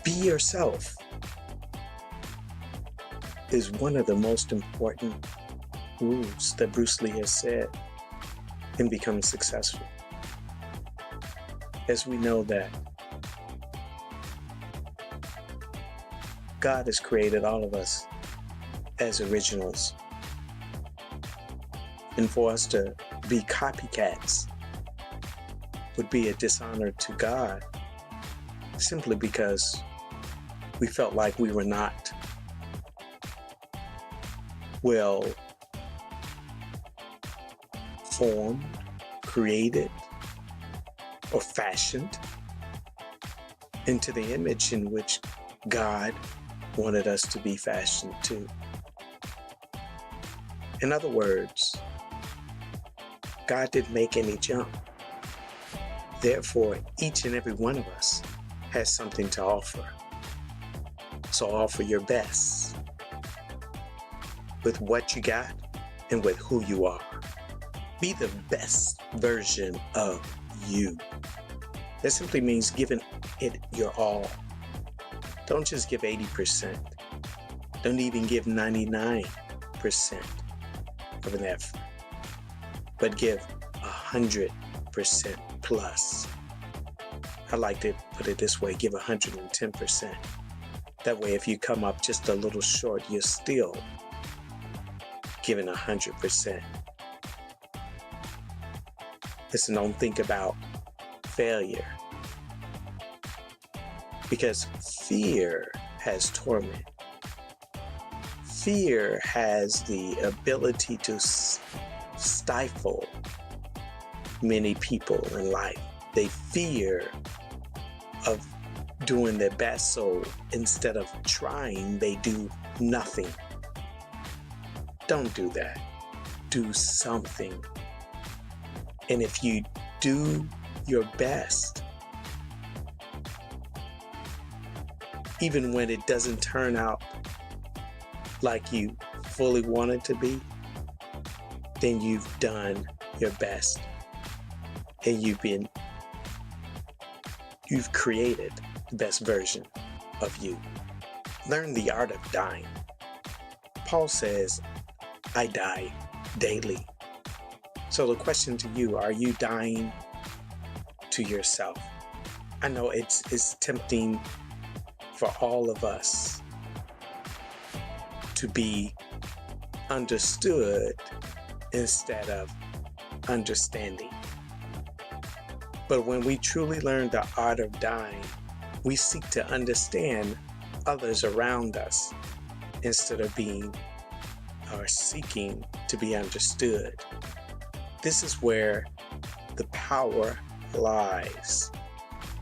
Be yourself is one of the most important rules that Bruce Lee has said in becoming successful. As we know that God has created all of us as originals, and for us to be copycats would be a dishonor to God, simply because we felt like we were not well formed, created, or fashioned into the image in which God wanted us to be fashioned to. In other words, God didn't make any jump. Therefore, each and every one of us has something to offer. So offer your best with what you got and with who you are. Be the best version of you. That simply means giving it your all. Don't just give 80%. Don't even give 99% of an effort, but give 100% plus. I like to put it this way, give 110%. That way, if you come up just a little short, you're still giving 100%. Listen, don't think about failure, because fear has torment. Fear has the ability to stifle many people in life. They fear of doing their best, so instead of trying, they do nothing. Don't do that. Do something. And if you do your best, even when it doesn't turn out like you fully want it to be, then you've done your best, and you've created the best version of you. Learn the art of dying. Paul says, I die daily. So the question to you, are you dying to yourself? I know it's tempting for all of us to be understood instead of understanding. But when we truly learn the art of dying, we seek to understand others around us instead of being or seeking to be understood. This is where the power lies.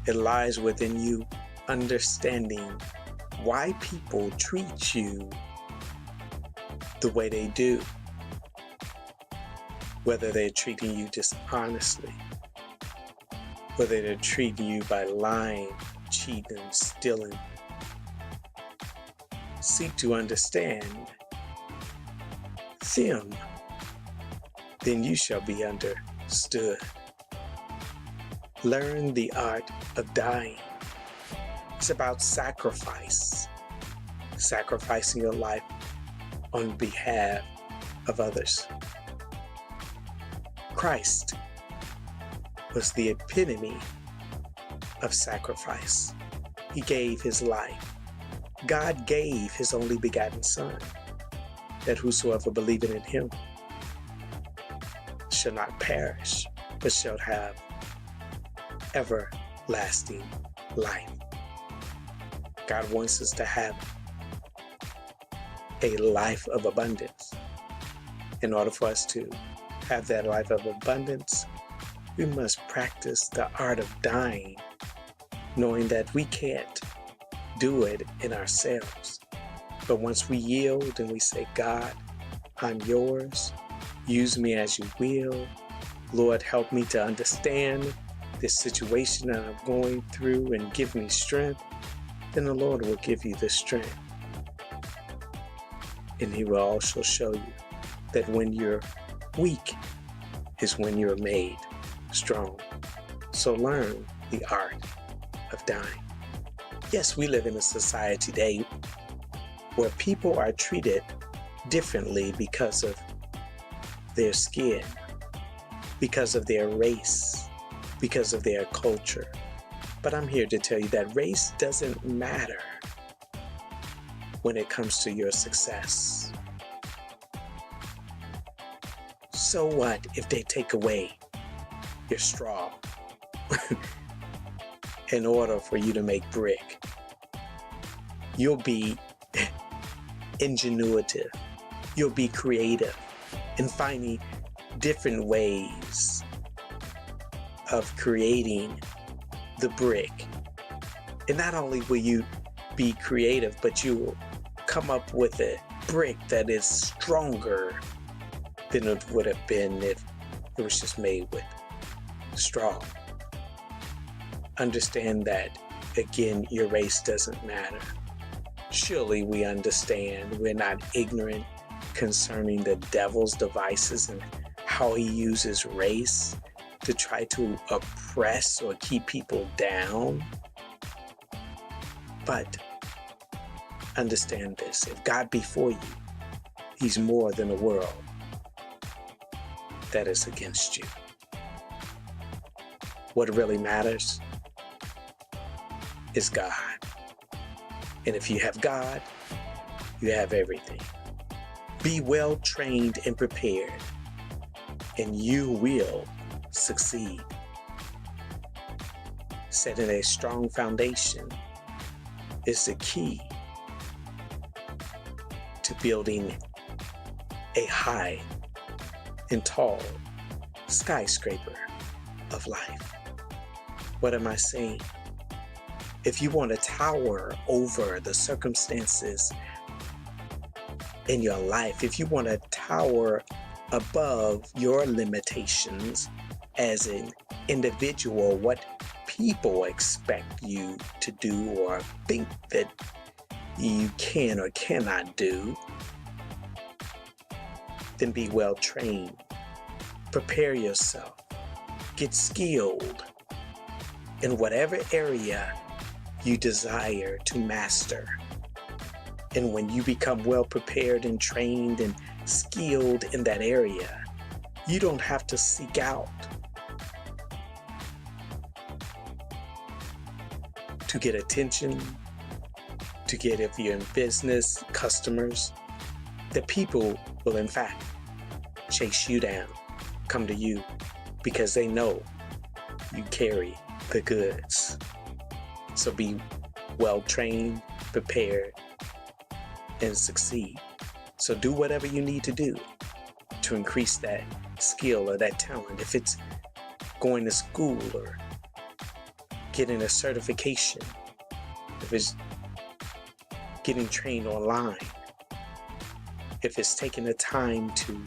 It lies within you understanding why people treat you the way they do, whether they're treating you dishonestly, whether they're treating you by lying, cheating, stealing. Seek to understand them, then you shall be understood. Learn the art of dying. It's about sacrifice, sacrificing your life on behalf of others. Christ was the epitome of sacrifice. He gave his life. God gave his only begotten Son, that whosoever believeth in him shall not perish, but shall have everlasting life. God wants us to have a life of abundance. In order for us to have that life of abundance, we must practice the art of dying, knowing that we can't do it in ourselves. But once we yield and we say, God, I'm yours, use me as you will. Lord, help me to understand this situation that I'm going through and give me strength, then the Lord will give you the strength. And he will also show you that when you're weak is when you're made strong. So learn the art of dying. Yes, we live in a society today where people are treated differently because of their skin, because of their race, because of their culture. But I'm here to tell you that race doesn't matter when it comes to your success. So what if they take away your straw in order for you to make brick? You'll be ingenuitive. You'll be creative in finding different ways of creating the brick. And not only will you be creative, but you will come up with a brick that is stronger than it would have been if it was just made with straw. Understand that, again, your race doesn't matter. Surely we understand we're not ignorant concerning the devil's devices and how he uses race to try to oppress or keep people down. But understand this, if God be for you, he's more than a world that is against you. What really matters is God. And if you have God, you have everything. Be well trained and prepared, and you will succeed. Setting a strong foundation is the key to building a high and tall skyscraper of life. What am I saying? If you want to tower over the circumstances in your life, if you want to tower above your limitations as an individual, what people expect you to do or think that you can or cannot do, then be well trained. Prepare yourself. Get skilled in whatever area you desire to master. And when you become well prepared and trained and skilled in that area, you don't have to seek out to get attention, to get, if you're in business, customers. The people will in fact chase you down, come to you, because they know you carry the goods. So be well trained, prepared, and succeed. So do whatever you need to do to increase that skill or that talent. If it's going to school or getting a certification, if it's getting trained online, if it's taking the time to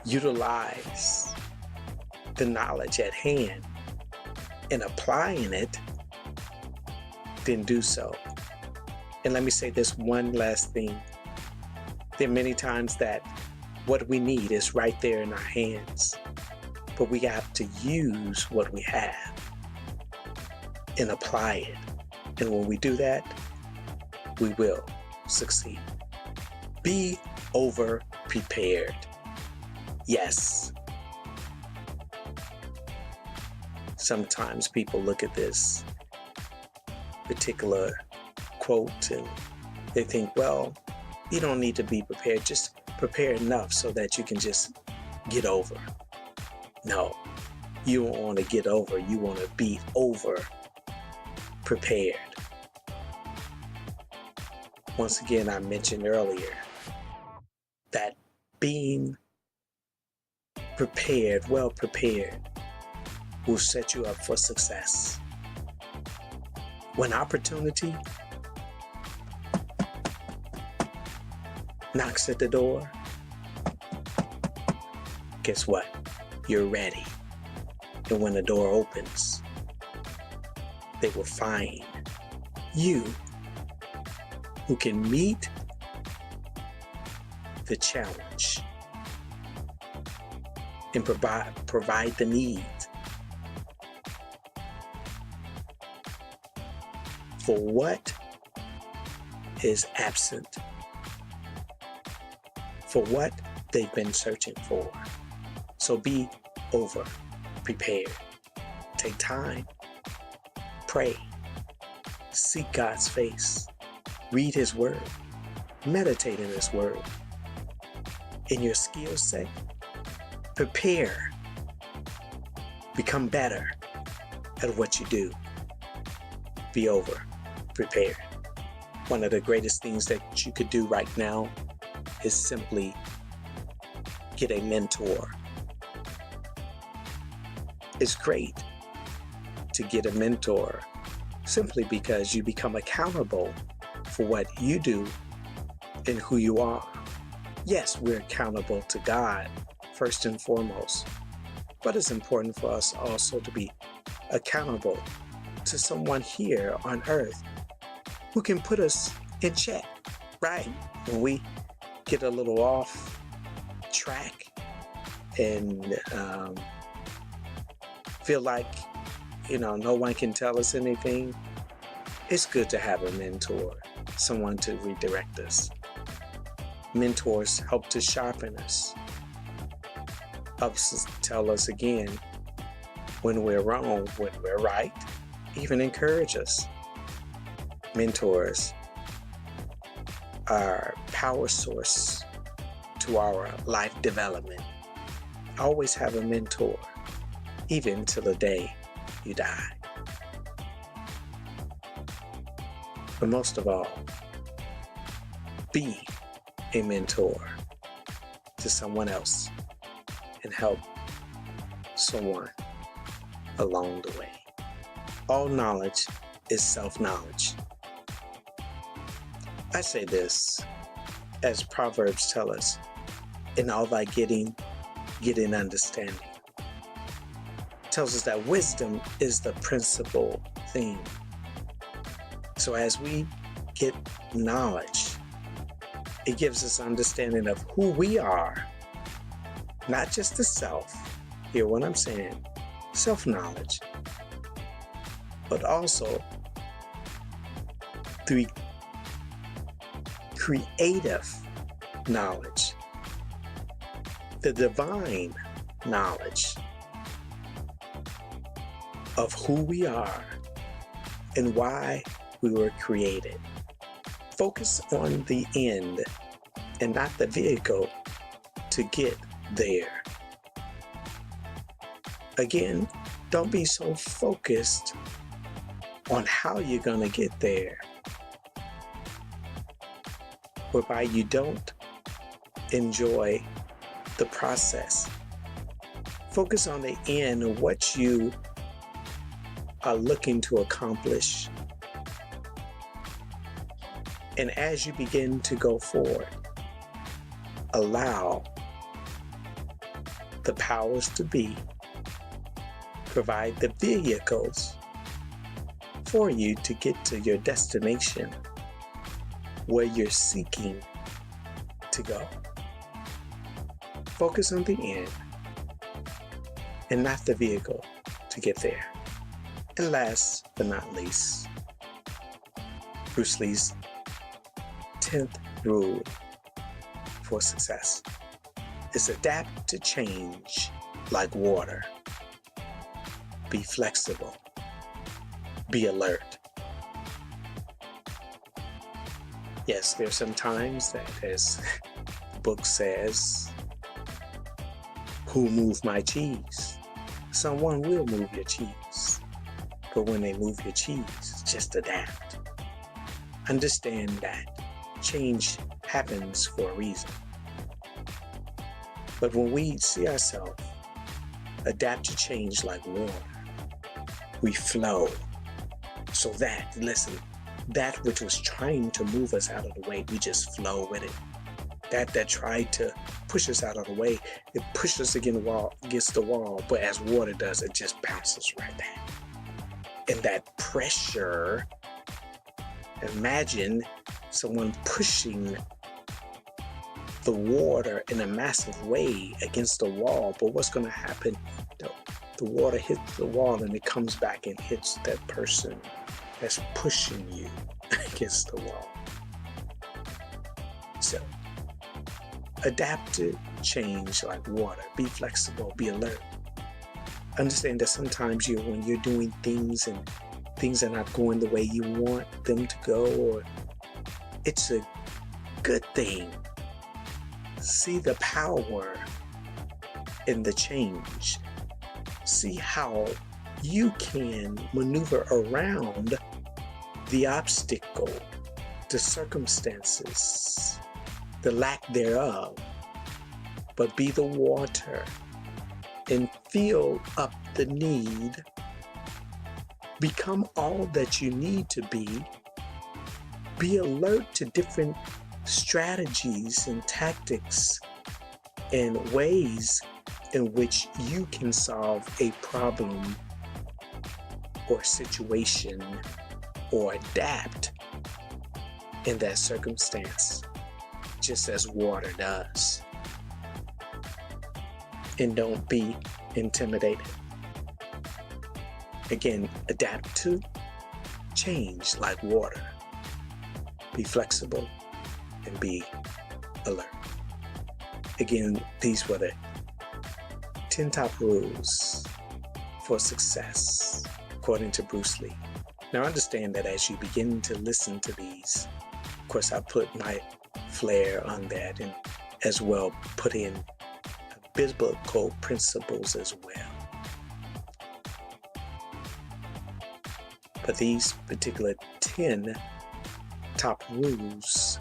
utilize the knowledge at hand and applying it, then do so. And let me say this one last thing. There are many times that what we need is right there in our hands, but we have to use what we have and apply it. And when we do that, we will succeed. Be over prepared. Yes. Sometimes people look at this particular quote and they think, well, you don't need to be prepared, just prepare enough so that you can just get over. No, you don't want to get over, you want to be over prepared. Once again, I mentioned earlier that being prepared, well prepared, will set you up for success. When opportunity knocks at the door, guess what? You're ready. And when the door opens, they will find you who can meet the challenge and provide the needs for what is absent, for what they've been searching for. So be over prepared. Take time, pray, seek God's face, read His Word, meditate in His Word. In your skill set, prepare, become better at what you do. Be over prepared. One of the greatest things that you could do right now is simply get a mentor. It's great to get a mentor simply because you become accountable for what you do and who you are. Yes, we're accountable to God first and foremost, but it's important for us also to be accountable to someone here on earth who can put us in check, right? When we get a little off track and feel like, no one can tell us anything, it's good to have a mentor, someone to redirect us. Mentors help to sharpen us, helps tell us again when we're wrong, when we're right, even encourage us. Mentors are power source to our life development. Always have a mentor, even till the day you die. But most of all, be a mentor to someone else and help someone along the way. All knowledge is self-knowledge. I say this, as Proverbs tell us, in all thy getting, get an understanding. It tells us that wisdom is the principal thing. So as we get knowledge, it gives us understanding of who we are, not just the self. Hear what I'm saying? Self-knowledge, but also the creative knowledge, the divine knowledge of who we are and why we were created. Focus on the end and not the vehicle to get there. Again, don't be so focused on how you're going to get there, whereby you don't enjoy the process. Focus on the end of what you are looking to accomplish. And as you begin to go forward, allow the powers to be provide the vehicles for you to get to your destination where you're seeking to go. Focus on the end and not the vehicle to get there. And last but not least, Bruce Lee's 10th rule for success is adapt to change like water. Be flexible. Be alert. Yes, there's some times that, as the book says, who moved my cheese? Someone will move your cheese. But when they move your cheese, just adapt. Understand that change happens for a reason. But when we see ourselves adapt to change like water, we flow. So that, listen, that which was trying to move us out of the way, we just flow with it. That tried to push us out of the way, it pushes us against the wall, but as water does, it just bounces right back. And that pressure, imagine someone pushing the water in a massive way against the wall, but what's going to happen? The water hits the wall and it comes back and hits that person that's pushing you against the wall. So, adapt to change like water. Be flexible, be alert. Understand that sometimes when you're doing things and things are not going the way you want them to go, or it's a good thing. See the power in the change. See how you can maneuver around the obstacle, the circumstances, the lack thereof, but be the water and fill up the need. Become all that you need to be. Be alert to different strategies and tactics and ways in which you can solve a problem or situation or adapt in that circumstance, just as water does. And don't be intimidated. Again, adapt to change like water. Be flexible and be alert. Again, these were the 10 top rules for success, according to Bruce Lee. Now understand that as you begin to listen to these, of course I put my flair on that and as well put in biblical principles as well. But these particular 10 top rules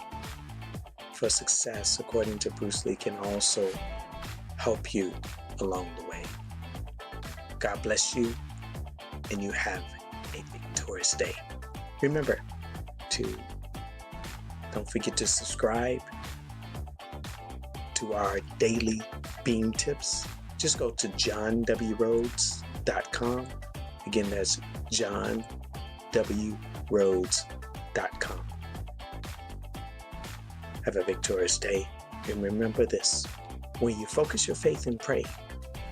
for success, according to Bruce Lee, can also help you along the way. God bless you, and you have a victorious day. Remember don't forget to subscribe to our daily BEEM tips. Just go to johnwrhodes.com. Again, that's johnwrhodes.com. Have a victorious day. And remember this, when you focus your faith and pray,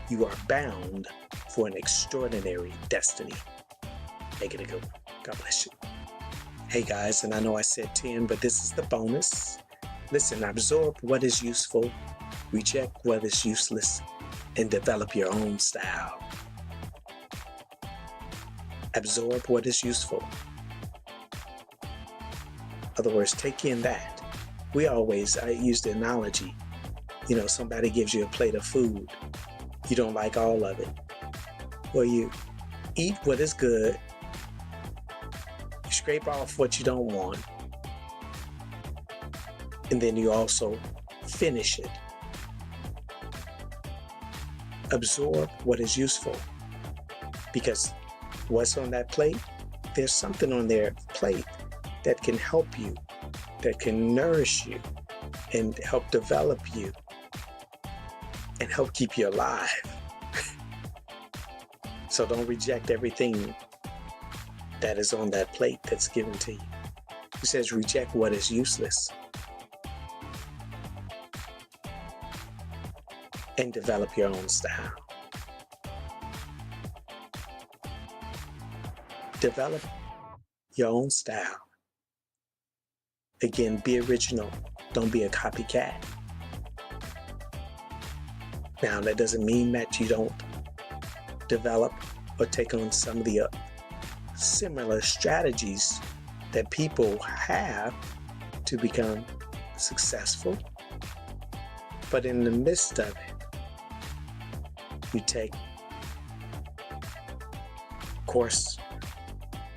you are bound for an extraordinary destiny. Make it a good one. God bless you. Hey guys, and I know I said 10, but this is the bonus. Listen, absorb what is useful, reject what is useless, and develop your own style. Absorb what is useful. In other words, take in that. I use the analogy, somebody gives you a plate of food. You don't like all of it. Well, you eat what is good, you scrape off what you don't want, and then you also finish it. Absorb what is useful, because what's on that plate, there's something on their plate that can help you, that can nourish you and help develop you and help keep you alive. So don't reject everything that is on that plate that's given to you. He says reject what is useless and develop your own style. Develop your own style. Again, be original. Don't be a copycat. Now, that doesn't mean that you don't develop or take on some of the similar strategies that people have to become successful. But in the midst of it, you take, of course,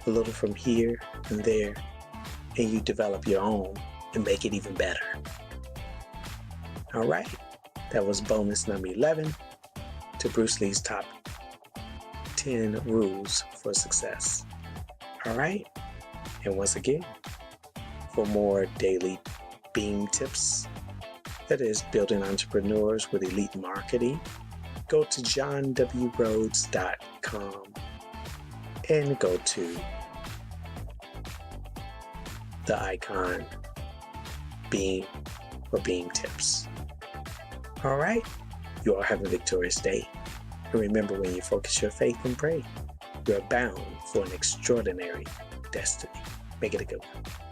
a little from here and there, and you develop your own and make it even better. All right, that was bonus number 11 to Bruce Lee's top 10 rules for success. All right, and once again, for more daily BEEM tips, that is building entrepreneurs with elite marketing, go to johnwrhodes.com and go to the icon BEEM or BEEMTIPS. All right, you all have a victorious day. And remember, when you focus your faith and pray, you are bound for an extraordinary destiny. Make it a good one.